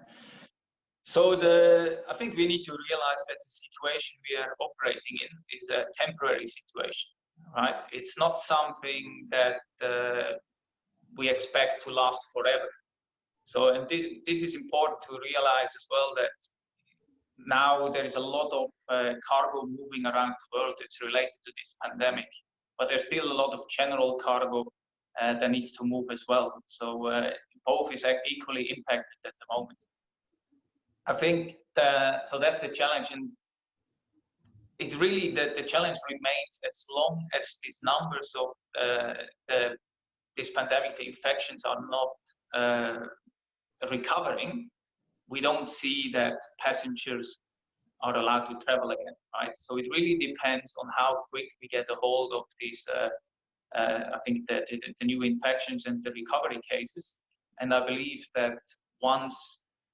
So I think we need to realize that the situation we are operating in is a temporary situation, right? It's not something that we expect to last forever. So, and this is important to realize as well, that now there is a lot of cargo moving around the world that's related to this pandemic, but there's still a lot of general cargo that needs to move as well. So both is equally impacted at the moment. I think so that's the challenge, and it's really the challenge remains as long as these numbers of this pandemic, the infections are not recovering. We don't see that passengers are allowed to travel again, right? So it really depends on how quick we get a hold of these, I think the new infections and the recovery cases. And I believe that once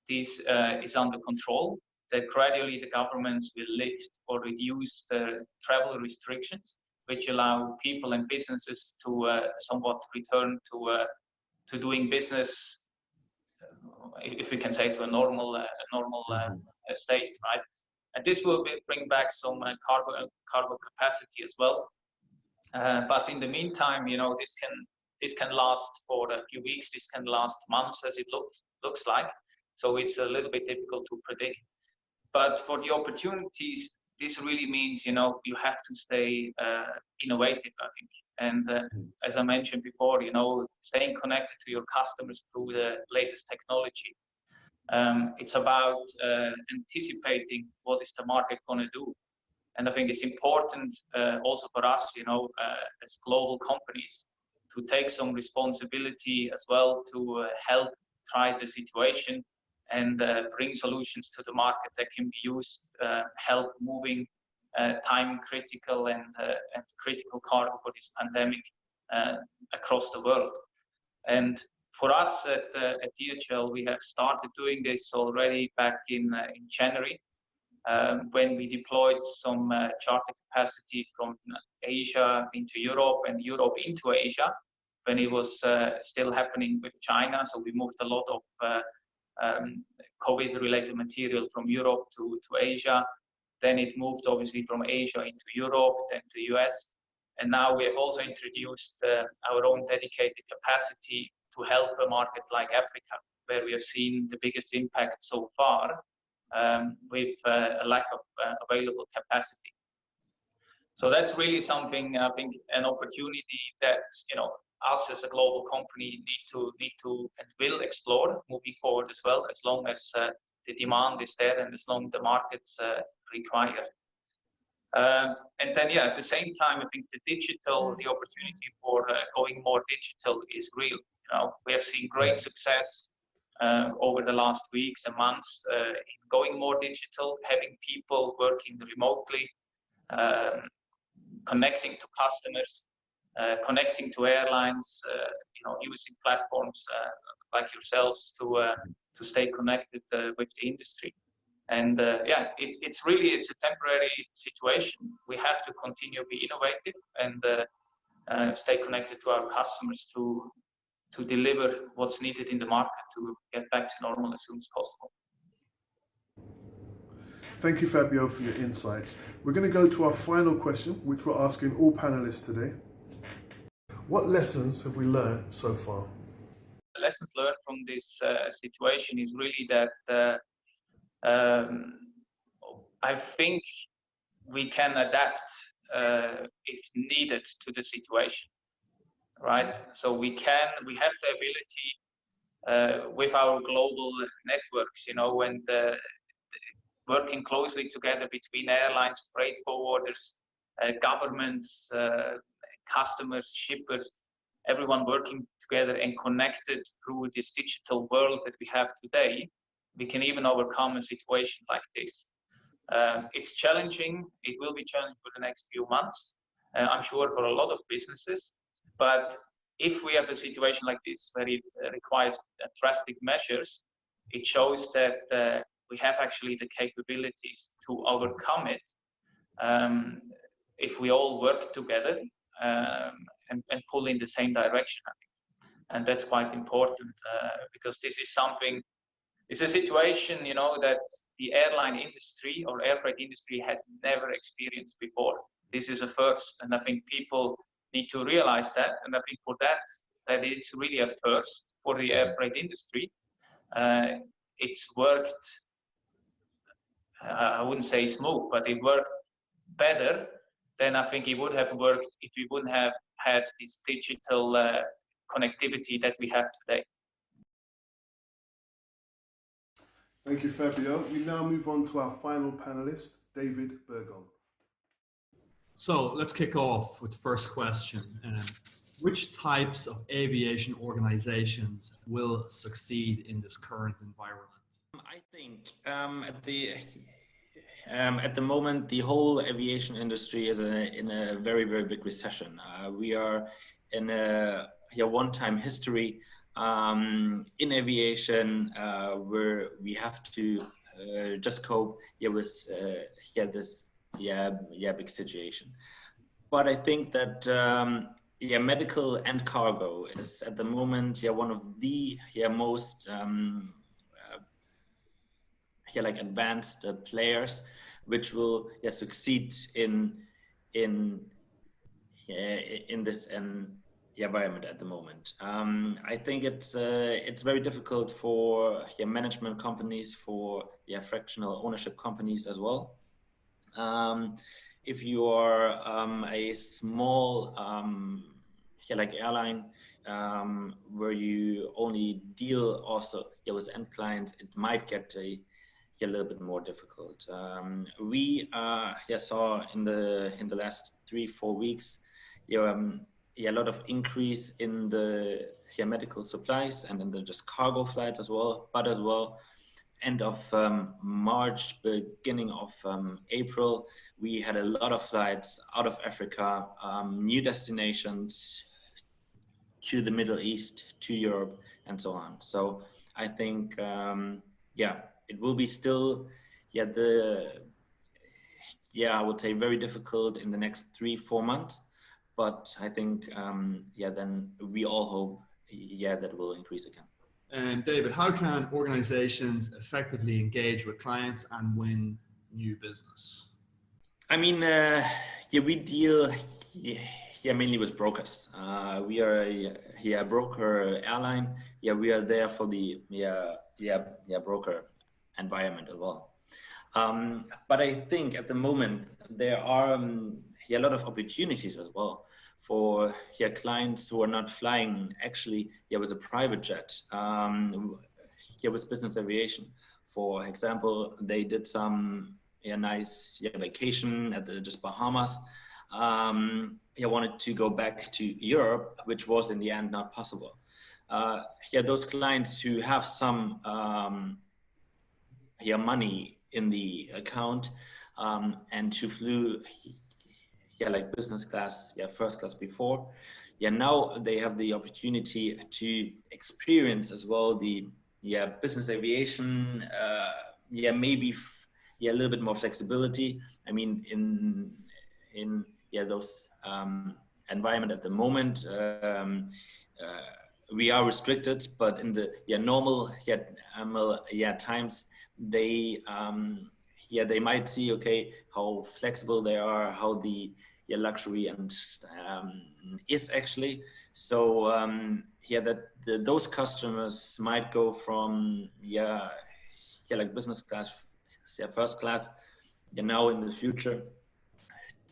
this is under control, that gradually the governments will lift or reduce the travel restrictions. which allow people and businesses to somewhat return to doing business, if we can say, to a normal state, right? And this will bring back some cargo capacity as well. But in the meantime, you know, this can last for a few weeks. This can last months, as it looks like. So it's a little bit difficult to predict. But for the opportunities, this really means, you know, you have to stay innovative, I think. And as I mentioned before, you know, staying connected to your customers through the latest technology. It's about anticipating what is the market going to do. And I think it's important also for us, you know, as global companies, to take some responsibility as well to help try the situation and bring solutions to the market that can be used, help moving time critical and critical cargo for this pandemic across the world. And for us at DHL, we have started doing this already back in January, when we deployed some charter capacity from Asia into Europe and Europe into Asia, when it was still happening with China. So we moved a lot of COVID-related material from Europe to Asia. Then it moved obviously from Asia into Europe, then to US. And now we have also introduced our own dedicated capacity to help a market like Africa, where we have seen the biggest impact so far with a lack of available capacity. So that's really something, I think, an opportunity that, you know, us as a global company need to and will explore moving forward as well, as long as the demand is there and as long as the markets require. And then, yeah, at the same time, I think the opportunity for going more digital is real. You know, we have seen great success over the last weeks and months in going more digital, having people working remotely, connecting to customers, connecting to airlines, you know, using platforms like yourselves to stay connected with the industry. And yeah, it's a temporary situation. We have to continue to be innovative and stay connected to our customers to deliver what's needed in the market to get back to normal as soon as possible. Thank you, Fabio, for your insights. We're going to go to our final question, which we're asking all panelists today. What lessons have we learned so far? The lessons learned from this situation is really that I think we can adapt if needed to the situation, right? So we have the ability with our global networks, you know, and working closely together between airlines, freight forwarders, governments, customers, shippers, everyone working together and connected through this digital world that we have today, we can even overcome a situation like this. It's challenging. It will be challenging for the next few months, I'm sure, for a lot of businesses. But if we have a situation like this where it requires drastic measures, it shows that we have actually the capabilities to overcome it if we all work together and pull in the same direction, I think. And that's quite important because this is something, it's a situation, you know, that the airline industry or air freight industry has never experienced before. This is a first, and I think people need to realize that. And I think for that is really a first for the air freight industry. It's worked, I wouldn't say smooth, but it worked better than I think it would have worked if we wouldn't have had this digital connectivity that we have today. Thank you, Fabio. We now move on to our final panelist, David Bergon. So let's kick off with the first question. Which types of aviation organizations will succeed in this current environment? I think at the moment, the whole aviation industry is in a very, very big recession. We are in a one-time history in aviation where we have to just cope with this big situation. but I think that medical and cargo is at the moment one of the most like advanced players, which will succeed in this environment at the moment. I think it's very difficult for management companies, for fractional ownership companies as well. If you are a small like airline where you only deal also with end clients, it might get a little bit more difficult. We saw in the last 3-4 weeks a lot of increase in the medical supplies and in the just cargo flights as well, but as well end of March, beginning of April, we had a lot of flights out of Africa, new destinations to the Middle East, to Europe, and so on. So I think, it will be still, I would say very difficult in the next 3-4 months. But I think, then we all hope, that it will increase again. And David, how can organizations effectively engage with clients and win new business? I mean, we deal mainly with brokers. We are a broker airline. We are there for the broker environment as well. But I think at the moment there are a lot of opportunities as well for clients who are not flying actually with a private jet, with business aviation. For example, they did some nice vacation at the just Bahamas. Wanted to go back to Europe, which was in the end not possible. Those clients who have some money in the account and who flew like business class, first class before, now they have the opportunity to experience as well the business aviation, maybe a little bit more flexibility. I mean, in those environment at the moment, we are restricted, but in the normal times, they might see how flexible they are, how the luxury and is actually. So those customers might go from like business class, first class, now in the future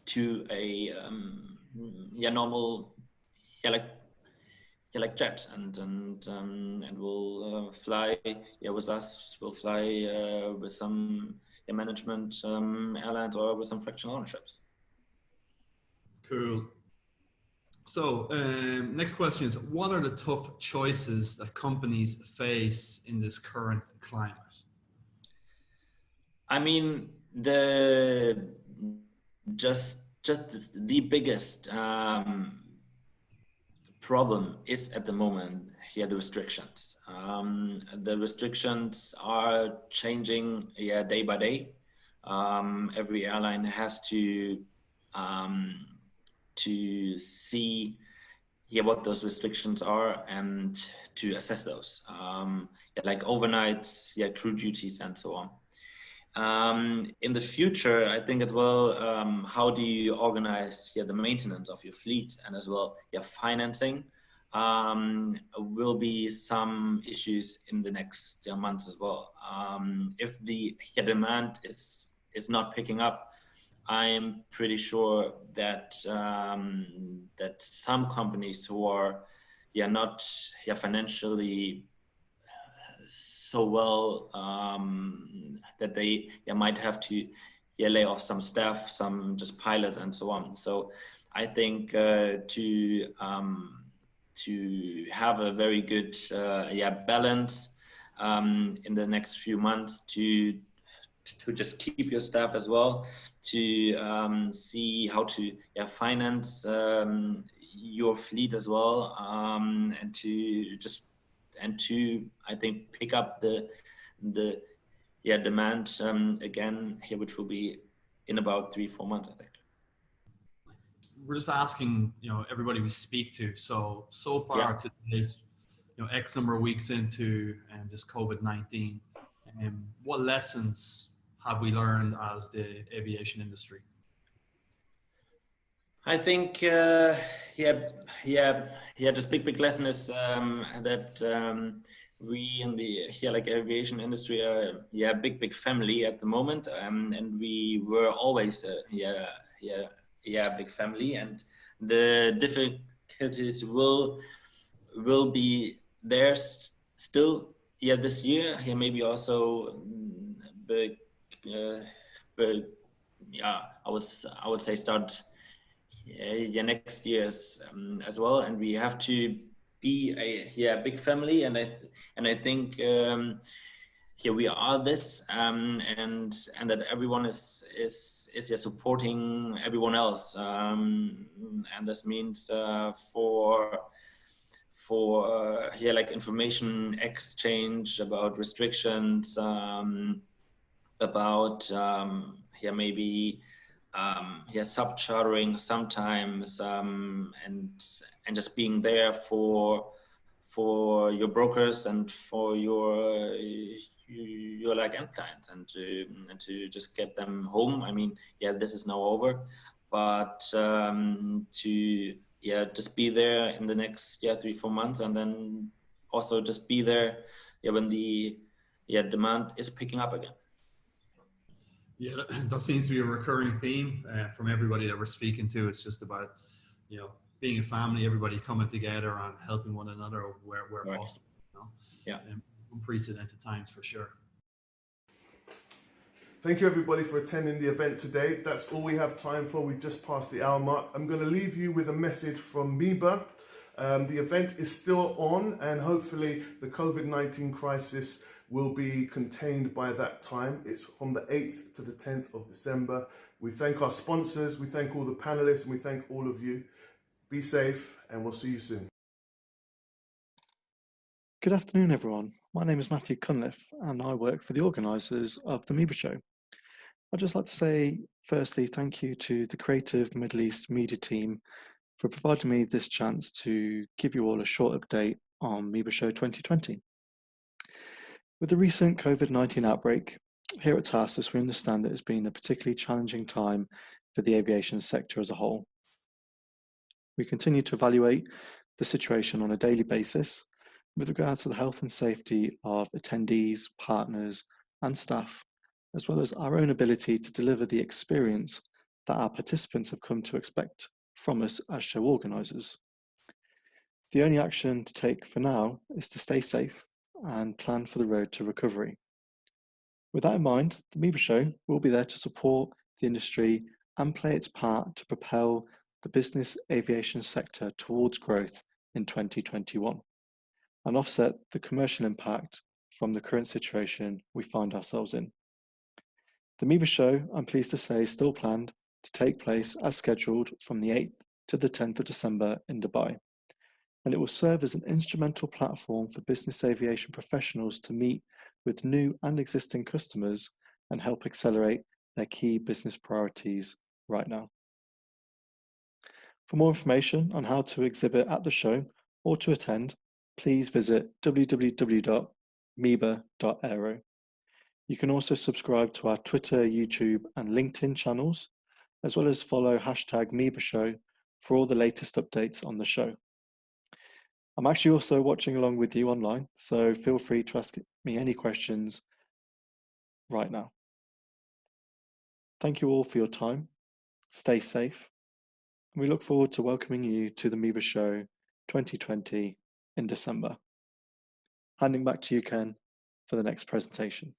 to a normal like jet, and will fly with us. Will fly with some management airlines or with some fractional ownerships. Cool. So next question is, what are the tough choices that companies face in this current climate? I mean, just the biggest problem is at the moment the restrictions. The restrictions are changing day by day. Every airline has to see what those restrictions are and to assess those, like overnights, crew duties, and so on. In the future, I think as well, how do you organize the maintenance of your fleet, and as well financing will be some issues in the next months as well. If the demand is not picking up, I'm pretty sure that that some companies who are not financially so well, that they might have to lay off some staff, some just pilots, and so on. So I think to have a very good balance in the next few months, to just keep your staff as well, to see how to finance your fleet as well, and to I think pick up the demand again here, which will be in about 3-4 months, I think. we're just asking, everybody we speak to. So far to date, X number of weeks into this COVID-19, what lessons have we learned as the aviation industry? I think, just big lesson is that we in the aviation industry are big family at the moment, and we were always big family, and the difficulties will be there still this year, maybe also I would say start next year's as well, and we have to be a big family, and I think here we are this, and that everyone is supporting everyone else, and this means for information exchange about restrictions, about maybe sub-chartering sometimes, and just being there for your brokers and for your end clients, and to just get them home. I mean, this is now over, but to just be there in the next 3-4 months, and then also just be there when the demand is picking up again. Yeah, that seems to be a recurring theme from everybody that we're speaking to. It's just about, being a family, everybody coming together and helping one another where Right. possible. Yeah. Unprecedented times for sure. Thank you everybody for attending the event today. That's all we have time for. We just passed the hour mark. I'm going to leave you with a message from MEBA. The event is still on, and hopefully the COVID-19 crisis will be contained by that time. It's from the 8th to the 10th of December. We thank our sponsors, we thank all the panelists, and we thank all of you. Be safe, and we'll see you soon. Good afternoon, everyone. My name is Matthew Cunliffe, and I work for the organisers of the MEBA Show. I'd just like to say, firstly, thank you to the Creative Middle East Media team for providing me this chance to give you all a short update on MEBA Show 2020. With the recent COVID-19 outbreak, here at Tarsus, we understand that it's been a particularly challenging time for the aviation sector as a whole. We continue to evaluate the situation on a daily basis with regards to the health and safety of attendees, partners, and staff, as well as our own ability to deliver the experience that our participants have come to expect from us as show organisers. The only action to take for now is to stay safe and plan for the road to recovery. With that in mind, the MEBA Show will be there to support the industry and play its part to propel the business aviation sector towards growth in 2021 and offset the commercial impact from the current situation we find ourselves in. The MEBA Show, I'm pleased to say, is still planned to take place as scheduled from the 8th to the 10th of December in Dubai, and it will serve as an instrumental platform for business aviation professionals to meet with new and existing customers and help accelerate their key business priorities right now. For more information on how to exhibit at the show or to attend, please visit www.meba.aero. You can also subscribe to our Twitter, YouTube, and LinkedIn channels, as well as follow #MEBAShow for all the latest updates on the show. I'm actually also watching along with you online, so feel free to ask me any questions right now. Thank you all for your time. Stay safe. And we look forward to welcoming you to the MEBA Show 2020 in December. Handing back to you, Ken, for the next presentation.